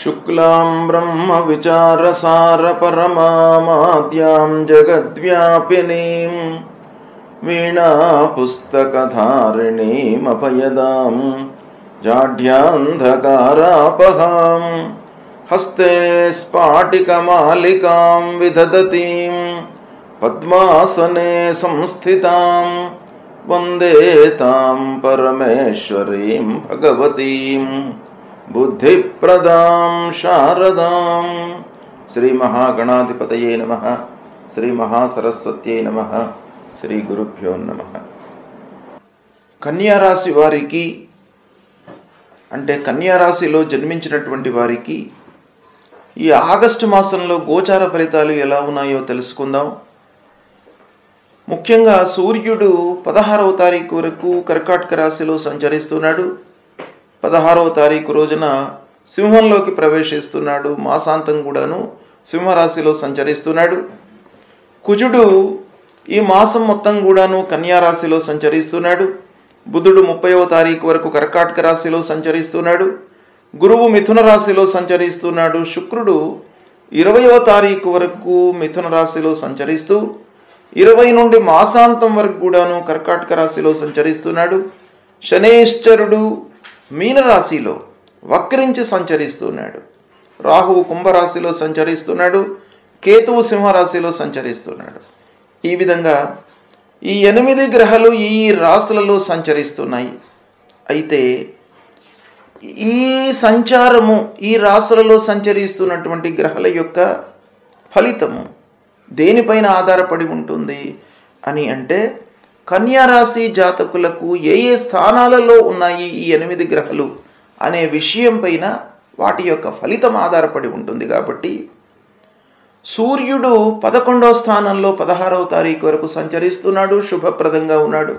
शुक्लां ब्रह्मविचारसारपरमामाद्यां जगद्व्यापिनीं वीणापुस्तकधारिणीमभयदां जाढ्यान्धकारापहां हस्ते स्फाटिकमालिकां विदधतीं पद्मासने संस्थितां वन्दे तां परमेश्वरीं भगवतीं बुद्धिप्रदां शारदां। श्री महागणाधिपतये नमः। श्री महासरस्वत्यै नमः। శ్రీ గురుభ్యో నమః. కన్యారాశి వారికి అంటే కన్యారాశిలో జన్మించినటువంటి వారికి ఈ ఆగస్టు మాసంలో గోచార ఫలితాలు ఎలా ఉన్నాయో తెలుసుకుందాం. ముఖ్యంగా సూర్యుడు 16వ తారీఖు వరకు కర్కాటక రాశిలో సంచరిస్తున్నాడు. 16వ తారీఖు రోజున సింహంలోకి ప్రవేశిస్తున్నాడు. మాసాంతం కూడాను సింహరాశిలో సంచరిస్తున్నాడు. కుజుడు ఈ మాసం మొత్తం కూడాను కన్యారాశిలో సంచరిస్తున్నాడు. బుధుడు 30వ తారీఖు వరకు కర్కాటక రాశిలో సంచరిస్తున్నాడు. గురువు మిథున రాశిలో సంచరిస్తున్నాడు. శుక్రుడు 20వ తారీఖు వరకు మిథున రాశిలో సంచరిస్తూ 20 నుండి మాసాంతం వరకు కూడాను కర్కాటక రాశిలో సంచరిస్తున్నాడు. శనేశ్వరుడు మీనరాశిలో వక్రించి సంచరిస్తున్నాడు. రాహువు కుంభరాశిలో సంచరిస్తున్నాడు. కేతువు సింహరాశిలో సంచరిస్తున్నాడు. ఈ విధంగా ఈ 8 గ్రహాలు ఈ రాశులలో సంచరిస్తున్నాయి. అయితే ఈ సంచారము ఈ రాశులలో సంచరిస్తున్నటువంటి గ్రహాల యొక్క ఫలితము దేనిపైన ఆధారపడి ఉంటుంది అని అంటే కన్యారాశి జాతకులకు ఏ ఏ స్థానాలలో ఉన్నాయి ఈ 8 గ్రహాలు అనే విషయం పైన వాటి యొక్క ఫలితం ఆధారపడి ఉంటుంది. కాబట్టి సూర్యుడు 11వ స్థానంలో 16వ తారీఖు వరకు సంచరిస్తున్నాడు. శుభప్రదంగా ఉన్నాడు.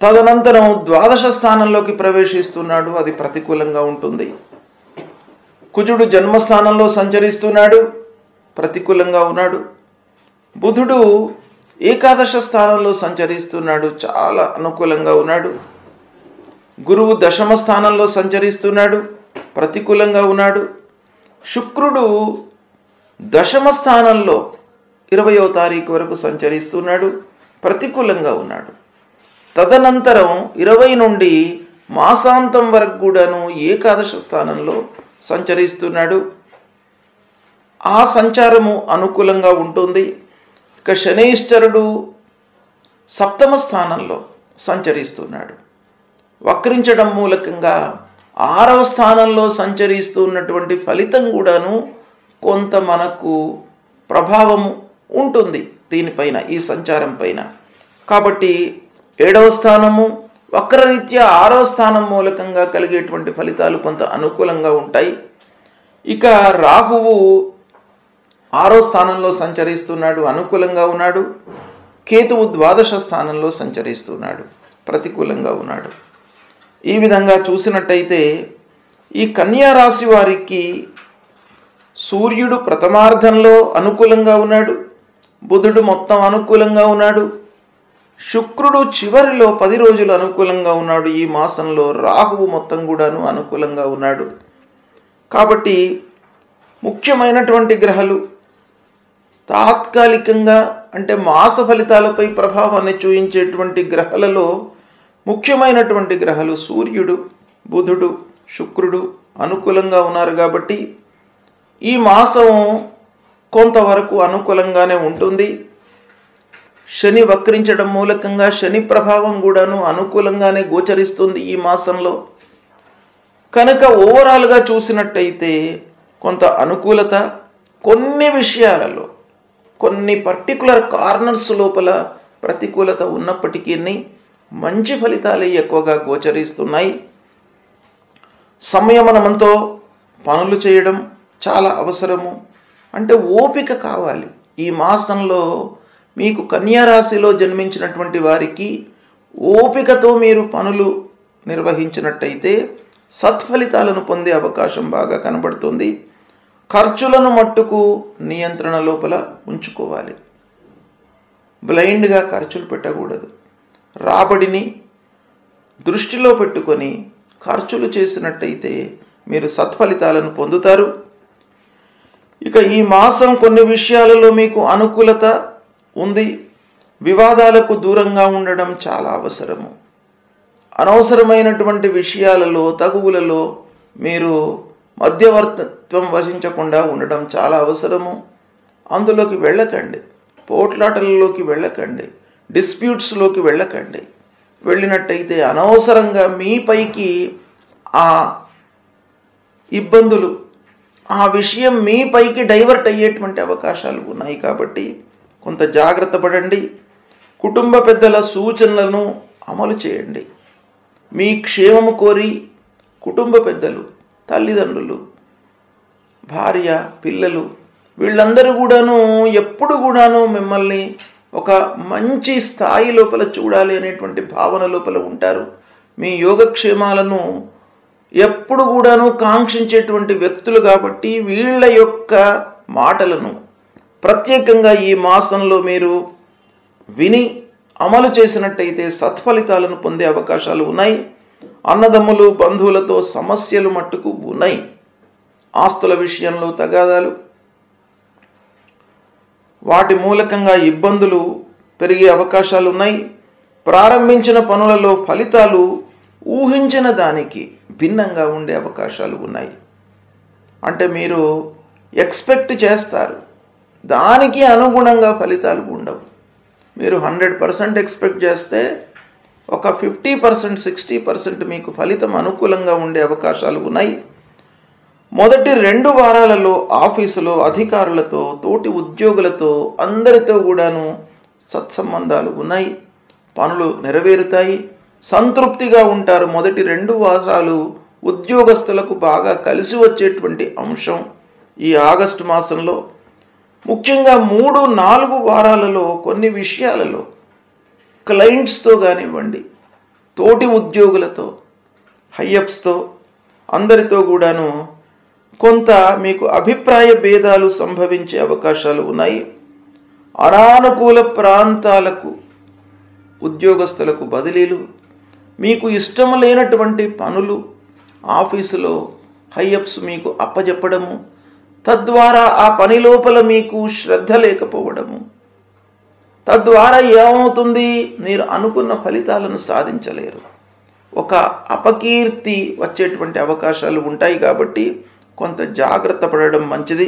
తదనంతరం 12వ స్థానంలోకి ప్రవేశిస్తున్నాడు. అది ప్రతికూలంగా ఉంటుంది. కుజుడు జన్మస్థానంలో సంచరిస్తున్నాడు. ప్రతికూలంగా ఉన్నాడు. బుధుడు ఏకాదశ స్థానంలో సంచరిస్తున్నాడు. చాలా అనుకూలంగా ఉన్నాడు. గురువు దశమ స్థానంలో సంచరిస్తున్నాడు. ప్రతికూలంగా ఉన్నాడు. శుక్రుడు దశమ స్థానంలో 20వ తారీఖు వరకు సంచరిస్తున్నాడు. ప్రతికూలంగా ఉన్నాడు. తదనంతరం 20 నుండి మాసాంతం వరకు కూడాను ఏకాదశ స్థానంలో సంచరిస్తున్నాడు. ఆ సంచారము అనుకూలంగా ఉంటుంది. ఇక శనైశ్వరుడు 7వ స్థానంలో సంచరిస్తున్నాడు. వక్రించడం మూలకంగా 6వ స్థానంలో సంచరిస్తున్నటువంటి ఫలితం కూడాను కొంత మనకు ప్రభావము ఉంటుంది దీనిపైన, ఈ సంచారం పైన. కాబట్టి 7వ స్థానము వక్రరీత్యా 6వ స్థానం మూలకంగా కలిగేటువంటి ఫలితాలు కొంత అనుకూలంగా ఉంటాయి. ఇక రాహువు 6వ స్థానంలో సంచరిస్తున్నాడు. అనుకూలంగా ఉన్నాడు. కేతువు 12వ స్థానంలో సంచరిస్తున్నాడు. ప్రతికూలంగా ఉన్నాడు. ఈ విధంగా చూసినట్టయితే ఈ కన్యా రాశి వారికి సూర్యుడు ప్రథమార్థంలో అనుకూలంగా ఉన్నాడు. బుధుడు మొత్తం అనుకూలంగా ఉన్నాడు. శుక్రుడు చివరిలో 10 రోజులు అనుకూలంగా ఉన్నాడు. ఈ మాసంలో రాహువు మొత్తం కూడాను అనుకూలంగా ఉన్నాడు. కాబట్టి ముఖ్యమైనటువంటి గ్రహాలు తాత్కాలికంగా అంటే మాస ఫలితాలపై ప్రభావాన్ని చూపించేటువంటి గ్రహాలలో ముఖ్యమైనటువంటి గ్రహాలు సూర్యుడు, బుధుడు, శుక్రుడు అనుకూలంగా ఉన్నారు. కాబట్టి ఈ మాసం కొంతవరకు అనుకూలంగానే ఉంటుంది. శని వక్రించడం మూలకంగా శని ప్రభావం కూడాను అనుకూలంగానే గోచరిస్తుంది ఈ మాసంలో. కనుక ఓవరాల్గా చూసినట్టయితే కొంత అనుకూలత, కొన్ని విషయాలలో కొన్ని పర్టికులర్ కార్నర్స్ లోపల ప్రతికూలత ఉన్నప్పటికీ మంచి ఫలితాలే ఎక్కువగా గోచరిస్తున్నాయి. సంయమనంతో పనులు చేయడం చాలా అవసరము. అంటే ఓపిక కావాలి. ఈ మాసంలో మీకు కన్యారాశిలో జన్మించినటువంటి వారికి ఓపికతో మీరు పనులు నిర్వహించినట్టయితే సత్ఫలితాలను పొందే అవకాశం బాగా కనబడుతుంది. ఖర్చులను మట్టుకు నియంత్రణ లోపల ఉంచుకోవాలి. బ్లైండ్గా ఖర్చులు పెట్టకూడదు. రాబడిని దృష్టిలో పెట్టుకొని ఖర్చులు చేసినట్టయితే మీరు సత్ఫలితాలను పొందుతారు. ఇక ఈ మాసం కొన్ని విషయాలలో మీకు అనుకూలత ఉంది. వివాదాలకు దూరంగా ఉండడం చాలా అవసరము. అనవసరమైనటువంటి విషయాలలో, తగువులలో మీరు మధ్యవర్తిత్వం వహించకుండా ఉండడం చాలా అవసరము. అందులోకి వెళ్ళకండి, పోట్లాటలలోకి వెళ్ళకండి, డిస్ప్యూట్స్లోకి వెళ్ళకండి. వెళ్ళినట్టయితే అనవసరంగా మీపైకి ఆ ఇబ్బందులు, ఆ విషయం మీపైకి డైవర్ట్ అయ్యేటువంటి అవకాశాలు ఉన్నాయి. కాబట్టి కొంత జాగ్రత్త పడండి. కుటుంబ పెద్దల సూచనలను అమలు చేయండి. మీ క్షేమము కోరి కుటుంబ పెద్దలు, తల్లిదండ్రులు, భార్య, పిల్లలు వీళ్ళందరూ కూడాను ఎప్పుడు కూడాను మిమ్మల్ని ఒక మంచి స్థాయి లోపల చూడాలి అనేటువంటి భావన లోపల ఉంటారు. మీ యోగక్షేమాలను ఎప్పుడు కూడాను కాంక్షించేటువంటి వ్యక్తులు. కాబట్టి వీళ్ళ యొక్క మాటలను ప్రత్యేకంగా ఈ మాసంలో మీరు విని అమలు చేసినట్టయితే సత్ఫలితాలను పొందే అవకాశాలు ఉన్నాయి. అన్నదమ్ములు, బంధువులతో సమస్యలు మట్టుకు ఉన్నాయి. ఆస్తుల విషయంలో తగాదాలు, వాటి మూలకంగా ఇబ్బందులు పెరిగే అవకాశాలు ఉన్నాయి. ప్రారంభించిన పనులలో ఫలితాలు ఊహించిన దానికి భిన్నంగా ఉండే అవకాశాలు ఉన్నాయి. అంటే మీరు ఎక్స్పెక్ట్ చేస్తారు, దానికి అనుగుణంగా ఫలితాలు ఉండవు. మీరు 100% ఎక్స్పెక్ట్ చేస్తే ఒక 50%, 60% మీకు ఫలితం అనుకూలంగా ఉండే అవకాశాలు ఉన్నాయి. మొదటి 2 వారాలలో ఆఫీసులో అధికారులతో, తోటి ఉద్యోగులతో అందరితో కూడాను సత్సంబంధాలు ఉన్నాయి. పనులు నెరవేరుతాయి, సంతృప్తిగా ఉంటారు. మొదటి 2 వారాలు ఉద్యోగస్తులకు బాగా కలిసి వచ్చేటువంటి అంశం ఈ ఆగస్టు మాసంలో. ముఖ్యంగా 3-4 వారాలలో కొన్ని విషయాలలో క్లయింట్స్తో కానివ్వండి, తోటి ఉద్యోగులతో, హైయప్స్తో అందరితో కూడాను కొంత మీకు అభిప్రాయ భేదాలు సంభవించే అవకాశాలు ఉన్నాయి. అనానుకూల ప్రాంతాలకు ఉద్యోగస్తులకు బదిలీలు, మీకు ఇష్టం లేనటువంటి పనులు ఆఫీసులో హైయప్స్ మీకు అప్పజెప్పడము, తద్వారా ఆ పని లోపల మీకు శ్రద్ధ లేకపోవడము, తద్వారా ఏమవుతుంది, మీరు అనుకున్న ఫలితాలను సాధించలేరు. ఒక అపకీర్తి వచ్చేటువంటి అవకాశాలు ఉంటాయి. కాబట్టి కొంత జాగ్రత్త పడడం మంచిది.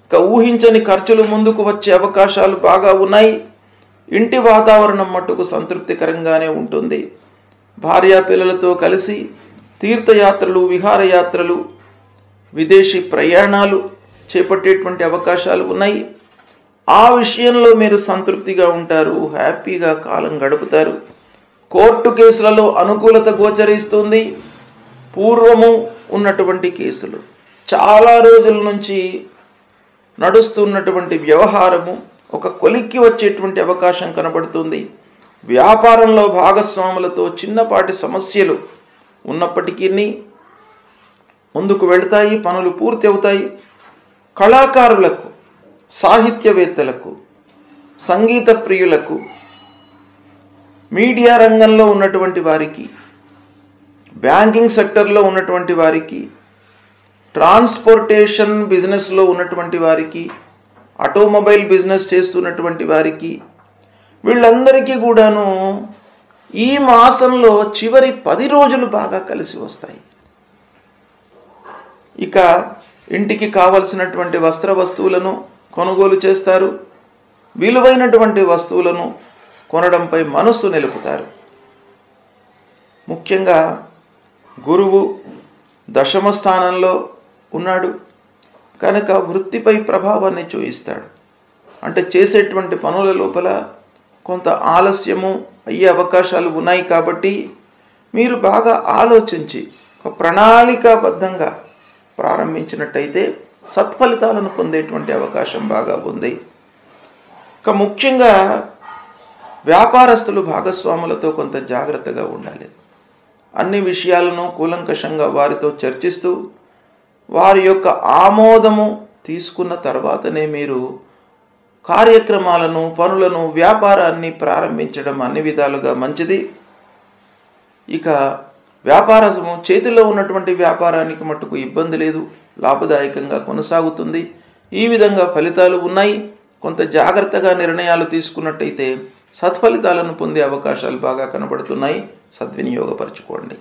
ఇక ఊహించని ఖర్చులు ముందుకు వచ్చే అవకాశాలు బాగా ఉన్నాయి. ఇంటి వాతావరణం మట్టుకు సంతృప్తికరంగానే ఉంటుంది. భార్యా పిల్లలతో కలిసి తీర్థయాత్రలు, విహారయాత్రలు, విదేశీ ప్రయాణాలు చేపట్టేటువంటి అవకాశాలు ఉన్నాయి. ఆ విషయంలో మీరు సంతృప్తిగా ఉంటారు, హ్యాపీగా కాలం గడుపుతారు. కోర్టు కేసులలో అనుకూలత గోచరిస్తుంది. పూర్వము ఉన్నటువంటి కేసులు, చాలా రోజుల నుంచి నడుస్తున్నటువంటి వ్యవహారము ఒక కొలిక్కి వచ్చేటువంటి అవకాశం కనబడుతుంది. వ్యాపారంలో భాగస్వాములతో చిన్నపాటి సమస్యలు ఉన్నప్పటికీ ముందుకు వెళతాయి, పనులు పూర్తి అవుతాయి. కళాకారులకు, సాహిత్యవేత్తలకు, సంగీత ప్రియులకు, మీడియా రంగంలో ఉన్నటువంటి వారికి, బ్యాంకింగ్ సెక్టర్లో ఉన్నటువంటి వారికి, ట్రాన్స్పోర్టేషన్ బిజినెస్లో ఉన్నటువంటి వారికి, ఆటోమొబైల్ బిజినెస్ చేస్తున్నటువంటి వారికి, వీళ్ళందరికీ కూడాను ఈ మాసంలో చివరి 10 రోజులు బాగా కలిసి వస్తాయి. ఇక ఇంటికి కావలసినటువంటి వస్త్ర వస్తువులను కొనుగోలు చేస్తారు. విలువైనటువంటి వస్తువులను కొనడంపై మనస్సు నిలుపుతారు. ముఖ్యంగా గురువు దశమ స్థానంలో ఉన్నాడు కనుక వృత్తిపై ప్రభావాన్ని చూయిస్తాడు. అంటే చేసేటువంటి పనుల లోపల కొంత ఆలస్యము అయ్యే అవకాశాలు ఉన్నాయి. కాబట్టి మీరు బాగా ఆలోచించి ఒక ప్రణాళికాబద్ధంగా ప్రారంభించినట్టయితే సత్ఫలితాలను పొందేటువంటి అవకాశం బాగా ఉంది. ఇక ముఖ్యంగా వ్యాపారస్తులు భాగస్వాములతో కొంత జాగ్రత్తగా ఉండాలి. అన్ని విషయాలను కూలంకషంగా వారితో చర్చిస్తూ వారి యొక్క ఆమోదము తీసుకున్న తర్వాతనే మీరు కార్యక్రమాలను, పనులను, వ్యాపారాన్ని ప్రారంభించడం అన్ని విధాలుగా మంచిది. ఇక వ్యాపారము చేతిలో ఉన్నటువంటి వ్యాపారానికి మట్టుకు ఇబ్బంది లేదు, లాభదాయకంగా కొనసాగుతుంది. ఈ విధంగా ఫలితాలు ఉన్నాయి. కొంత జాగ్రత్తగా నిర్ణయాలు తీసుకున్నట్టయితే సత్ఫలితాలను పొందే అవకాశాలు బాగా కనబడుతున్నాయి. సద్వినియోగపరచుకోండి.